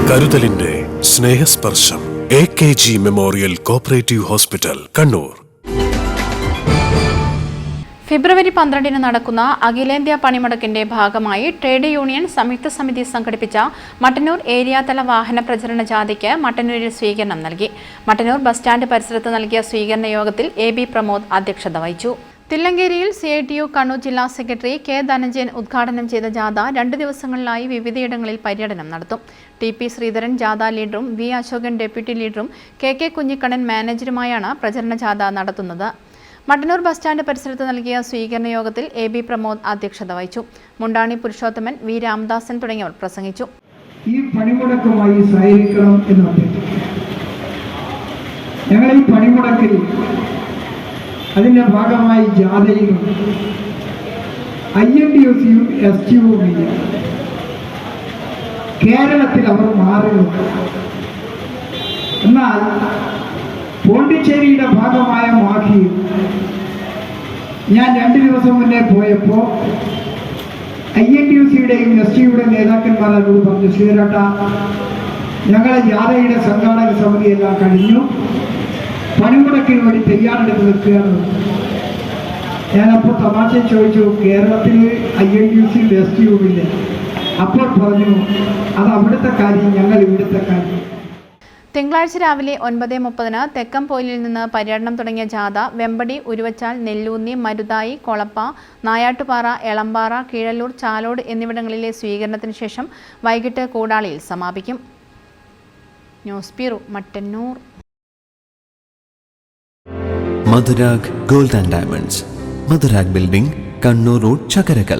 കരുതലിന്റെ സ്നേഹസ്പർശം AKG memorial cooperative hospital, Kannur. ഫെബ്രുവരി 12 നടക്കുന്ന അഖിലേന്ത്യാ പണിമുടക്കിന്റെ ഭാഗമായി ട്രേഡ് യൂണിയൻ സംയുക്ത സമിതി സംഘടിപ്പിച്ച മട്ടന്നൂർ ഏരിയാതല വാഹന പ്രചരണ ജാഥയ്ക്ക് മട്ടന്നൂരിൽ സ്വീകരണം നൽകി. മട്ടന്നൂർ ബസ് സ്റ്റാൻഡ് പരിസരത്ത് നൽകിയ സ്വീകരണ യോഗത്തിൽ AB പ്രമോദ് അധ്യക്ഷത വഹിച്ചു. തില്ലങ്കേരിയിൽ CITU കണ്ണൂർ ജില്ലാ സെക്രട്ടറി K ധനഞ്ജയൻ ഉദ്ഘാടനം ചെയ്ത ജാഥ 2 ദിവസങ്ങളിലായി വിവിധയിടങ്ങളിൽ പര്യടനം നടത്തും. TP ശ്രീധരൻ ജാഥ ലീഡറും V അശോകൻ ഡെപ്യൂട്ടി ലീഡറും KK കുഞ്ഞിക്കണ്ണൻ മാനേജറുമായാണ് പ്രചരണ ജാഥ നടത്തുന്നത്. മട്ടന്നൂർ ബസ് സ്റ്റാൻഡ് പരിസരത്ത് നൽകിയ സ്വീകരണ യോഗത്തിൽ AB പ്രമോദ് അധ്യക്ഷത വഹിച്ചു. മുണ്ടാണി പുരുഷോത്തമൻ, V രാമദാസൻ തുടങ്ങിയവർ പ്രസംഗിച്ചു. ഈ പണിമുടക്കുമായി സഹകരിക്കണം എന്ന് ഞങ്ങൾ ഈ പണിമുടക്കിൽ അതിൻ്റെ ഭാഗമായി ജാഥയിലും INTUCയും STUവും കേരളത്തിൽ അവർ മാറുന്നുണ്ട്. എന്നാൽ പോണ്ടിച്ചേരിയുടെ ഭാഗമായ മാഹിയിൽ ഞാൻ 2 ദിവസം മുന്നേ പോയപ്പോൾ INTUCയുടെയും STUയുടെയും നേതാക്കന്മാർ എന്നോട് പറഞ്ഞു, ശ്രീധരേട്ടാ, ഞങ്ങളെ ജാഥയുടെ സംഘാടക സമിതിയെല്ലാം കഴിഞ്ഞു, പണിമുടക്കിന് വേണ്ടി തയ്യാറെടുത്ത് നിൽക്കുകയാണ്. ഞാനപ്പോൾ തമാശ ചോദിച്ചു, കേരളത്തിൽ INTUCയും STUവുമില്ല. അപ്പോൾ പറഞ്ഞു, അത് അവിടുത്തെ കാര്യം, ഞങ്ങൾ ഇവിടുത്തെ കാര്യം. തിങ്കളാഴ്ച രാവിലെ 9:30 തെക്കംപോയിലിൽ നിന്ന് പര്യടനം തുടങ്ങിയ ജാഥ വെമ്പടി, ഉരുവച്ചാൽ, നെല്ലൂന്നി, മരുതായി, കൊളപ്പ, നായാട്ടുപാറ, എളമ്പാറ, കീഴല്ലൂർ, ചാലോട് എന്നിവിടങ്ങളിലെ സ്വീകരണത്തിന് ശേഷം വൈകിട്ട് കൂടാളിയിൽ സമാപിക്കും. News bureau, Mattannur. Madhurag gold and diamonds, Madhurag building, Kannur road, Chakkarakal.